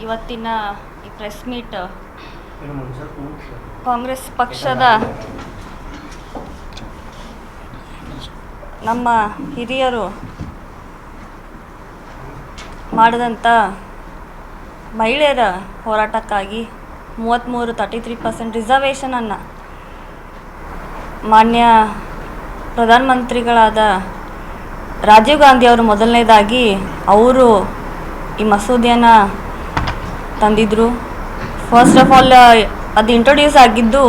ಇವತ್ತಿನ ಈ press meet Congress ಪಕ್ಷದ ನಮ್ಮ ಹಿರಿಯರು ಮಾಡಿದಂಥ ಮಹಿಳೆಯರ ಹೋರಾಟಕ್ಕಾಗಿ 33% ರಿಸರ್ವೇಷನನ್ನು ಮಾನ್ಯ ಪ್ರಧಾನಮಂತ್ರಿಗಳಾದ ರಾಜೀವ್ ಗಾಂಧಿ ಅವರು ಮೊದಲನೇದಾಗಿ ಅವರು ಈ ಮಸೂದೆಯನ್ನು ತಂದಿದ್ದರು. ಫಸ್ಟ್ ಆಫ್ ಆಲ್ ಅದು ಇಂಟ್ರೊಡ್ಯೂಸ್ ಆಗಿದ್ದು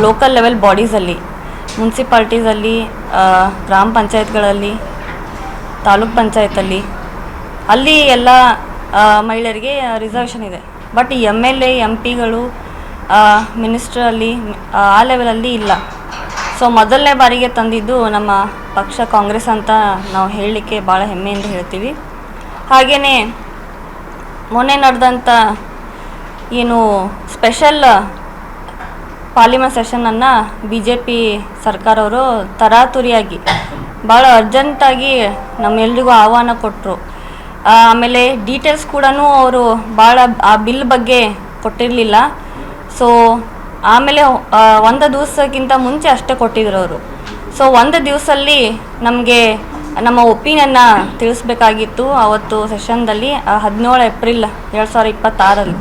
ಲೋಕಲ್ ಲೆವೆಲ್ ಬಾಡೀಸಲ್ಲಿ, ಮುನ್ಸಿಪಾಲ್ಟೀಸಲ್ಲಿ, ಗ್ರಾಮ ಪಂಚಾಯತ್ಗಳಲ್ಲಿ, ತಾಲೂಕ್ ಪಂಚಾಯತಲ್ಲಿ, ಅಲ್ಲಿ ಎಲ್ಲ ಮಹಿಳೆಯರಿಗೆ ರಿಸರ್ವೇಷನ್ ಇದೆ. ಬಟ್ MLA MP ಗಳು ಮಿನಿಸ್ಟ್ರಲ್ಲಿ ಆ ಲೆವೆಲಲ್ಲಿ ಇಲ್ಲ. ಸೊ ಮೊದಲನೇ ಬಾರಿಗೆ ತಂದಿದ್ದು ನಮ್ಮ ಪಕ್ಷ ಕಾಂಗ್ರೆಸ್ ಅಂತ ನಾವು ಹೇಳಲಿಕ್ಕೆ ಭಾಳ ಹೆಮ್ಮೆಯಿಂದ ಹೇಳ್ತೀವಿ. ಹಾಗೆಯೇ ಮೊನ್ನೆ ನಡೆದಂಥ ಏನು ಸ್ಪೆಷಲ್ ಪಾರ್ಲಿಮೆಂಟ್ ಸೆಷನನ್ನು BJP ಸರ್ಕಾರವರು ತರಾತುರಿಯಾಗಿ ಭಾಳ ಅರ್ಜೆಂಟಾಗಿ ನಮ್ಮೆಲ್ರಿಗೂ ಆಹ್ವಾನ ಕೊಟ್ಟರು. ಆಮೇಲೆ ಡೀಟೇಲ್ಸ್ ಕೂಡ ಅವರು ಭಾಳ ಆ ಬಿಲ್ ಬಗ್ಗೆ ಕೊಟ್ಟಿರಲಿಲ್ಲ. ಸೊ ಆಮೇಲೆ ಒಂದು ದಿವಸಕ್ಕಿಂತ ಮುಂಚೆ ಅಷ್ಟೇ ಕೊಟ್ಟಿದ್ರು ಅವರು. ಸೊ ಒಂದು ದಿವಸದಲ್ಲಿ ನಮಗೆ ನಮ್ಮ ಒಪಿನಿಯನ್ನ ತಿಳಿಸ್ಬೇಕಾಗಿತ್ತು ಅವತ್ತು ಸೆಷನ್ದಲ್ಲಿ 17 ಏಪ್ರಿಲ್ 2026.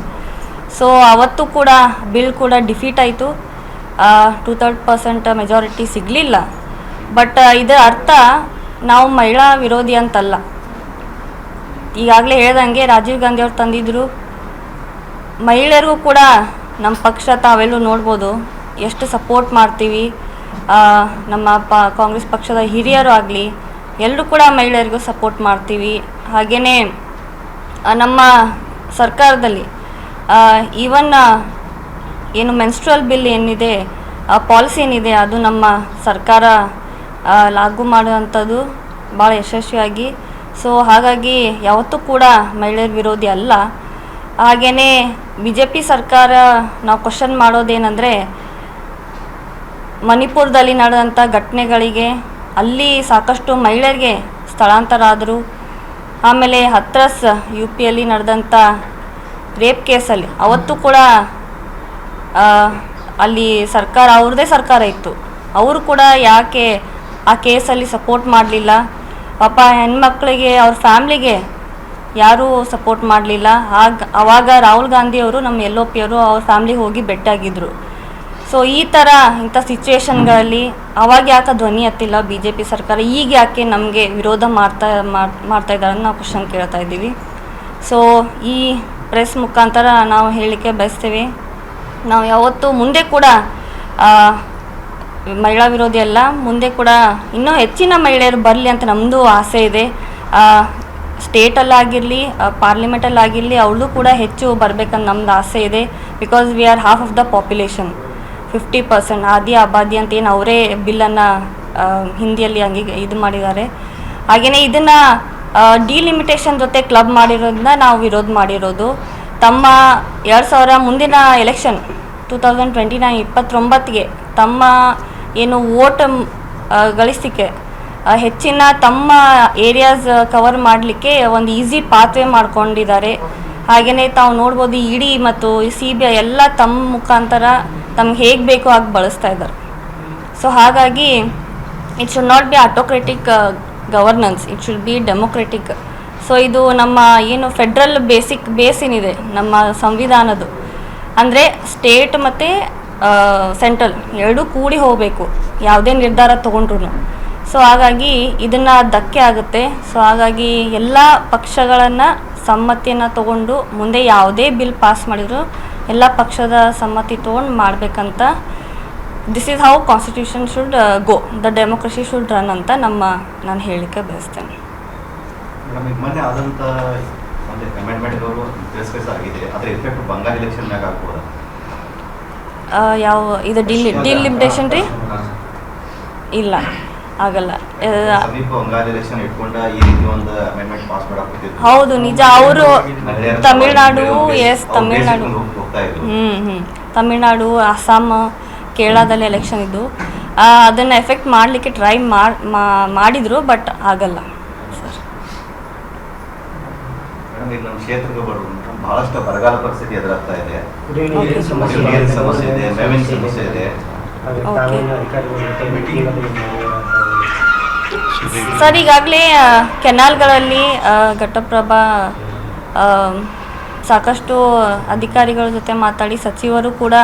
ಸೊ ಅವತ್ತು ಕೂಡ ಬಿಲ್ ಕೂಡ ಡಿಫೀಟ್ ಆಯಿತು. 2/3% ಮೆಜಾರಿಟಿ ಸಿಗಲಿಲ್ಲ. ಬಟ್ ಇದರ ಅರ್ಥ ನಾವು ಮಹಿಳಾ ವಿರೋಧಿ ಅಂತಲ್ಲ. ಈಗಾಗಲೇ ಹೇಳ್ದಂಗೆ ರಾಜೀವ್ ಗಾಂಧಿ ಅವ್ರು ತಂದಿದ್ದರು. ಮಹಿಳೆಯರಿಗೂ ಕೂಡ ನಮ್ಮ ಪಕ್ಷ ತಾವೆಲ್ಲೂ ನೋಡ್ಬೋದು ಎಷ್ಟು ಸಪೋರ್ಟ್ ಮಾಡ್ತೀವಿ. ನಮ್ಮ ಕಾಂಗ್ರೆಸ್ ಪಕ್ಷದ ಹಿರಿಯರು ಆಗಲಿ ಎಲ್ಲರೂ ಕೂಡ ಮಹಿಳೆಯರಿಗೂ ಸಪೋರ್ಟ್ ಮಾಡ್ತೀವಿ. ಹಾಗೆಯೇ ನಮ್ಮ ಸರ್ಕಾರದಲ್ಲಿ ಈವನ್ ಏನು ಮೆನ್ಸ್ಟ್ರುವಲ್ ಬಿಲ್ ಏನಿದೆ, ಪಾಲಿಸಿ ಏನಿದೆ, ಅದು ನಮ್ಮ ಸರ್ಕಾರ ಲಾಗು ಮಾಡುವಂಥದ್ದು ಭಾಳ ಯಶಸ್ವಿಯಾಗಿ. ಸೊ ಹಾಗಾಗಿ ಯಾವತ್ತೂ ಕೂಡ ಮಹಿಳೆಯರ ವಿರೋಧಿ ಅಲ್ಲ. ಹಾಗೆಯೇ BJP ಸರ್ಕಾರ ನಾವು ಕ್ವಶನ್ ಮಾಡೋದೇನೆಂದರೆ, ಮಣಿಪುರದಲ್ಲಿ ನಡೆದಂಥ ಘಟನೆಗಳಿಗೆ ಅಲ್ಲಿ ಸಾಕಷ್ಟು ಮಹಿಳೆಯರಿಗೆ ಸ್ಥಳಾಂತರ ಆದರು. ಆಮೇಲೆ ಹತ್ರಾಸ್ UPಯಲ್ಲಿ ನಡೆದಂಥ ರೇಪ್ ಕೇಸಲ್ಲಿ ಅವತ್ತು ಕೂಡ ಅಲ್ಲಿ ಸರ್ಕಾರ ಅವ್ರದ್ದೇ ಸರ್ಕಾರ ಇತ್ತು. ಅವರು ಕೂಡ ಯಾಕೆ ಆ ಕೇಸಲ್ಲಿ ಸಪೋರ್ಟ್ ಮಾಡಲಿಲ್ಲ? ಪಾಪ ಹೆಣ್ಮಕ್ಳಿಗೆ ಅವ್ರ ಫ್ಯಾಮ್ಲಿಗೆ ಯಾರೂ ಸಪೋರ್ಟ್ ಮಾಡಲಿಲ್ಲ. ಆವಾಗ ರಾಹುಲ್ ಗಾಂಧಿ ಅವರು ನಮ್ಮ LOP ಅವರು ಅವ್ರ ಫ್ಯಾಮ್ಲಿಗೆ ಹೋಗಿ ಭೇಟಿಯಾಗಿದ್ದರು. ಸೊ ಇಂಥ ಸಿಚುವೇಶನ್ಗಳಲ್ಲಿ ಅವಾಗ ಯಾಕೆ ಧ್ವನಿ ಎತ್ತಿಲ್ಲ BJP ಸರ್ಕಾರ? ಈಗ ಯಾಕೆ ನಮಗೆ ವಿರೋಧ ಮಾಡ್ತಾ ಇದ್ದಾರೆ ಅಂತ ನಾವು ಕ್ವಶನ್ ಕೇಳ್ತಾ ಇದ್ದೀವಿ. ಸೊ ಈ ಪ್ರೆಸ್ ಮುಖಾಂತರ ನಾವು ಹೇಳಲಿಕ್ಕೆ ಬಯಸ್ತೇವೆ, ನಾವು ಯಾವತ್ತೂ ಮುಂದೆ ಕೂಡ ಮಹಿಳಾ ವಿರೋಧಿ ಅಲ್ಲ. ಮುಂದೆ ಕೂಡ ಇನ್ನೂ ಹೆಚ್ಚಿನ ಮಹಿಳೆಯರು ಬರಲಿ ಅಂತ ನಮ್ಮದು ಆಸೆ ಇದೆ. ಸ್ಟೇಟಲ್ಲಾಗಿರಲಿ, ಪಾರ್ಲಿಮೆಂಟಲ್ಲಾಗಿರಲಿ ಅವಳು ಕೂಡ ಹೆಚ್ಚು ಬರಬೇಕಂತ ನಮ್ಮದು ಆಸೆ ಇದೆ. Because we are half of the population, 50% ಆದಿ ಆಬಾದಿ ಅಂತ ಏನು ಅವರೇ ಬಿಲ್ಲನ್ನು ಹಿಂದಿಯಲ್ಲಿ ಹಂಗೆ ಇದು ಮಾಡಿದ್ದಾರೆ. ಹಾಗೆಯೇ ಇದನ್ನು ಡಿಲಿಮಿಟೇಷನ್ ಜೊತೆ ಕ್ಲಬ್ ಮಾಡಿರೋದನ್ನ ನಾವು ವಿರೋಧ ಮಾಡಿರೋದು. ತಮ್ಮ 2000 ಮುಂದಿನ ಎಲೆಕ್ಷನ್ 2029 ತಮ್ಮ ಏನು ವೋಟ್ ಗಳಿಸಿಕೆ ಹೆಚ್ಚಿನ ತಮ್ಮ ಏರಿಯಾಸ್ ಕವರ್ ಮಾಡಲಿಕ್ಕೆ ಒಂದು ಈಸಿ ಪಾತ್ವೇ ಮಾಡ್ಕೊಂಡಿದ್ದಾರೆ. ಹಾಗೆಯೇ ತಾವು ನೋಡ್ಬೋದು ED ಮತ್ತು CBI ಎಲ್ಲ ತಮ್ಮ ಮುಖಾಂತರ ತಮ್ಗೆ ಹೇಗೆ ಬೇಕೋ ಹಾಗೆ ಬಳಸ್ತಾ ಇದ್ದಾರೆ. ಸೊ ಹಾಗಾಗಿ it should not be autocratic governance, it should be democratic. So ಇದು ನಮ್ಮ ಏನು ಫೆಡ್ರಲ್ ಬೇಸ್ ಏನಿದೆ ನಮ್ಮ ಸಂವಿಧಾನದ್ದು, ಅಂದರೆ ಸ್ಟೇಟ್ ಮತ್ತು ಸೆಂಟ್ರಲ್ ಎರಡೂ ಕೂಡಿ ಹೋಗಬೇಕು ಯಾವುದೇ ನಿರ್ಧಾರ ತೊಗೊಂಡ್ರು. ಸೊ ಹಾಗಾಗಿ ಇದನ್ನು ಧಕ್ಕೆ ಆಗುತ್ತೆ. ಸೊ ಹಾಗಾಗಿ ಎಲ್ಲ ಪಕ್ಷಗಳನ್ನು ಸಮ್ಮತಿಯನ್ನು ತಗೊಂಡು ಮುಂದೆ ಯಾವುದೇ ಬಿಲ್ ಪಾಸ್ ಮಾಡಿದ್ರು ಎಲ್ಲ ಪಕ್ಷದ ಸಮ್ಮತಿ ತೊಗೊಂಡು ಮಾಡಬೇಕಂತ, this is how constitution should go, the democracy should run ಅಂತ ನಾನು ಹೇಳಲಿಕ್ಕೆ ಬಯಸ್ತೇನೆ. ಮೊನ್ನೆ ಆದಂಥ ಒಂದು ಅಮೆಂಡ್ಮೆಂಟ್ಗಳು ಆಗಿದೆ, ಅದರ ಎಫೆಕ್ಟ್ ಬಂಗಾಳ ಎಲೆಕ್ಷನ್ ಮ್ಯಾಗ ಆಗ್ಬೋದಾ? ಯಾವ ಇದು ಡಿಲಿಮಿಟೇಷನ್ ರೀ? ಇಲ್ಲ, ಆಗಲ್ಲ. ಹೌದು, ನಿಜ. ಅವರು ತಮಿಳ್ನಾಡು ತಮಿಳ್ನಾಡು, ಅಸ್ಸಾಂ, ಕೇರಳದಲ್ಲಿ ಎಲೆಕ್ಷನ್ ಇದ್ದು ಅದನ್ನು ಎಫೆಕ್ಟ್ ಮಾಡಲಿಕ್ಕೆ ಟ್ರೈ ಮಾಡಿದ್ರು, ಬಟ್ ಆಗಲ್ಲ ಸರ್. ಮೇಡಮ್ ಈಗ ನಮ್ಮ ಕ್ಷೇತ್ರದ ಬಹಳಷ್ಟು ಬರಗಾಲ ಪರಿಸ್ಥಿತಿ ಎದುರಾಗ್ತಾ ಇದೆ, ಕುಡಿಯುವ ನೀರಿನ ಸಮಸ್ಯೆ ಇದೆ, ನೀರಿನ ಸಮಸ್ಯೆ ಇದೆ, ಮೇವಿನ ಸಮಸ್ಯೆ ಇದೆ. ಹಾಗೆ ತಾಲೂಕಿನ ಅಧಿಕಾರಿಗಳ ಜೊತೆ ಮೀಟಿಂಗ್ ಅದು ಸರ್ ಈಗಾಗಲೇ ಕೆನಾಲ್ಗಳಲ್ಲಿ ಘಟಪ್ರಭಾ ಸಾಕಷ್ಟು ಅಧಿಕಾರಿಗಳ ಜೊತೆ ಮಾತಾಡಿ ಸಚಿವರು ಕೂಡ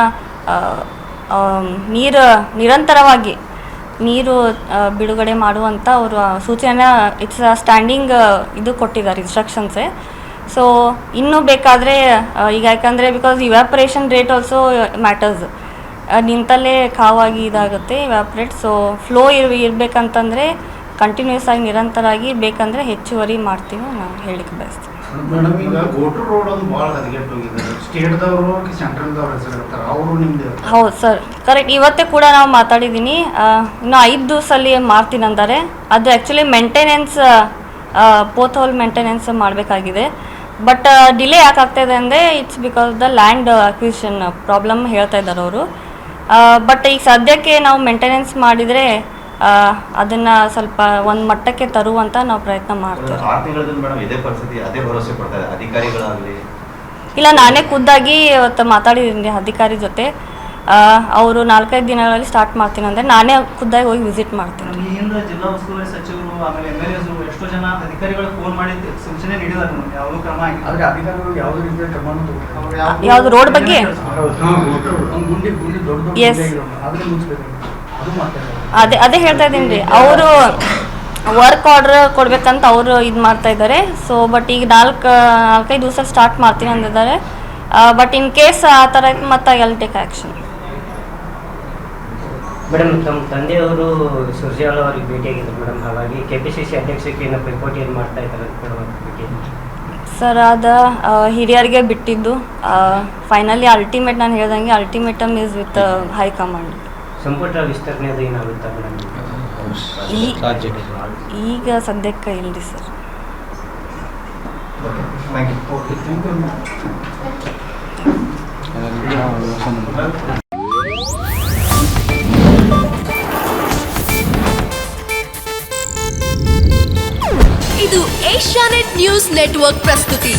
ನಿರಂತರವಾಗಿ ನೀರು ಬಿಡುಗಡೆ ಮಾಡುವಂಥ ಅವರು ಸೂಚನೆ ಇಟ್ಸ್ ಸ್ಟ್ಯಾಂಡಿಂಗ್ ಇದು ಕೊಟ್ಟಿದ್ದಾರೆ ಇನ್ಸ್ಟ್ರಕ್ಷನ್ಸೇ. ಸೊ ಇನ್ನೂ ಬೇಕಾದರೆ ಈಗ ಯಾಕಂದರೆ because evaporation rate also matters, ನಿಂತಲ್ಲೇ ಕಾವಾಗಿ ಇದಾಗುತ್ತೆ ಇವ್ಯಾಪ್ರೇಟ್. ಸೊ ಫ್ಲೋ ಇರಬೇಕಂತಂದರೆ ಕಂಟಿನ್ಯೂಸ್ ಆಗಿ ನಿರಂತರವಾಗಿ ಬೇಕಂದರೆ ಹೆಚ್ಚುವರಿ ಮಾಡ್ತೀವಿ ನಾವು ಹೇಳಿಕ್ಕೆ ಬಯಸ್ತೀವಿ. ಮೇಡಮ್ ಈಗ ಗೋಟ್ರು ರೋಡ್ ಒಂದು ಭಾಳ ಹದಗೆಟ್ಟು ಹೋಗಿದ್ದಾರೆ, ಸ್ಟೇಟ್ದವರು ಸೆಂಟ್ರಲ್ದವ್ರು ಹೆಸರಿರ್ತಾರೆ, ಅವರು ನಿಮ್ದು ಹೌದು ಸರ್, ಕರೆಕ್ಟ್. ಇವತ್ತೇ ಕೂಡ ನಾವು ಮಾತಾಡಿದ್ದೀನಿ, ಇನ್ನು 5 ದಿವಸಲ್ಲಿ ಮಾಡ್ತೀನಿ ಅಂತಾರೆ. ಅದು ಆ್ಯಕ್ಚುಲಿ ಮೇಂಟೆನೆನ್ಸ್ ಪೋತ್ ಹೋಲ್ ಮೇಂಟೆನೆನ್ಸ್ ಮಾಡಬೇಕಾಗಿದೆ. ಬಟ್ ಡಿಲೇ ಯಾಕೆ ಆಗ್ತಾಯಿದೆ ಅಂದರೆ it's because the land acquisition problem ಹೇಳ್ತಾ ಇದ್ದಾರೆ ಅವರು. ಬಟ್ ಈಗ ಸದ್ಯಕ್ಕೆ ನಾವು ಮೇಂಟೆನೆನ್ಸ್ ಮಾಡಿದರೆ ಅದನ್ನು ಸ್ವಲ್ಪ ಒಂದು ಮಟ್ಟಕ್ಕೆ ತರುವಂತ ನಾವು ಪ್ರಯತ್ನ ಮಾಡ್ತೇವೆ. 6 ತಿಂಗಳಿಂದ ಮೇಡಮ್ ಇದೇ ಪರಿಸ್ಥಿತಿ, ಅದೇ ಭರವಸೆ ಕೊಡ್ತಾರೆ ಅಧಿಕಾರಿಗಳಾಗಲಿ. ಇಲ್ಲ, ನಾನೇ ಖುದ್ದಾಗಿ ಇವತ್ತು ಮಾತಾಡಿದ್ದೀನಿ ಅಧಿಕಾರಿ ಜೊತೆ. ಅವರು 4-5 ದಿನಗಳಲ್ಲಿ ಸ್ಟಾರ್ಟ್ ಮಾಡ್ತೀನಿ ಅಂದರೆ ನಾನೇ ಖುದ್ದಾಗಿ ಹೋಗಿ ವಿಸಿಟ್ ಮಾಡ್ತೀನಿ. ಈ ಹಿಂದೆ ಜಿಲ್ಲಾ ಉಸ್ತುವಾರಿ ಸಚಿವರು ಆಮೇಲೆ MLAs ಎಷ್ಟೋ ಜನ ಅಧಿಕಾರಿಗಳು ಫೋನ್ ಮಾಡಿ ಸೂಚನೆ ನೀಡಿದ್ದಾರೆ, ಯಾವುದೂ ಕ್ರಮ ಆಗಿಲ್ಲ. ಆದರೆ ಅಧಿಕಾರಿಗಳು ಯಾವುದೇ ರೀತಿಯ ಕ್ರಮ ಯಾವುದು ರೋಡ್ ಬಗ್ಗೆ? ಗುಂಡಿ ದೊಡ್ಡ Yes. ಅದನ್ನ ಮುಚ್ಚಬೇಕು, ಅದು ಮಾತಾಡೋದು. ಅದೇ ಹೇಳ್ತಾ ಇದ್ದೀನಿ ರೀ, ಅವರು ವರ್ಕ್ ಆರ್ಡರ್ ಕೊಡ್ಬೇಕಂತ ಅವರು ಇದು ಮಾಡ್ತಾ ಇದ್ದಾರೆ. ಸೊ ಬಟ್ ಈಗ 4-5 ದಿವಸ ಸ್ಟಾರ್ಟ್ ಮಾಡ್ತೀನಿ ಅಂದಿದ್ದಾರೆ. ಬಟ್ ಇನ್ ಕೇಸ್ ಆ ಥರ ಮತ್ತೆ ಎಲ್ ಟೇಕ್ ಆ್ಯಕ್ಷನ್. ಮೇಡಮ್, ತಮ್ಮ ತಂದೆಯವರು ಸುರ್ಜೇವಾಲಾ ಅವರಿಗೆ ಭೇಟಿಯಾಗಿದ್ದರು ಮೇಡಮ್, ಹಾಗಾಗಿ KPCC ಅಧ್ಯಕ್ಷಕ್ಕೆ ಪೈಪೋಟಿ ಏನು ಮಾಡ್ತಾ ಇದ್ದಾರೆ ಭೇಟಿ? ಸರ್, ಅದು ಹಿರಿಯರಿಗೆ ಬಿಟ್ಟಿದ್ದು. ಫೈನಲಿ ಅಲ್ಟಿಮೇಟ್ ನಾನು ಹೇಳ್ದಂಗೆ ಅಲ್ಟಿಮೇಟಮ್ ಈಸ್ ವಿತ್ ಹೈಕಮಾಂಡ್. ಸಂಪುಟ ವಿಸ್ತರಣೆ ಅದು ಏನಾಗುತ್ತಾ ಮೇಡಮ್? ಈಗ ಸದ್ಯಕ್ಕೆ ಇಲ್ರಿ ಸರ್. Thank you. ಇದು ಏಷ್ಯಾನೆಟ್ ನ್ಯೂಸ್ ನೆಟ್ವರ್ಕ್ ಪ್ರಸ್ತುತಿ.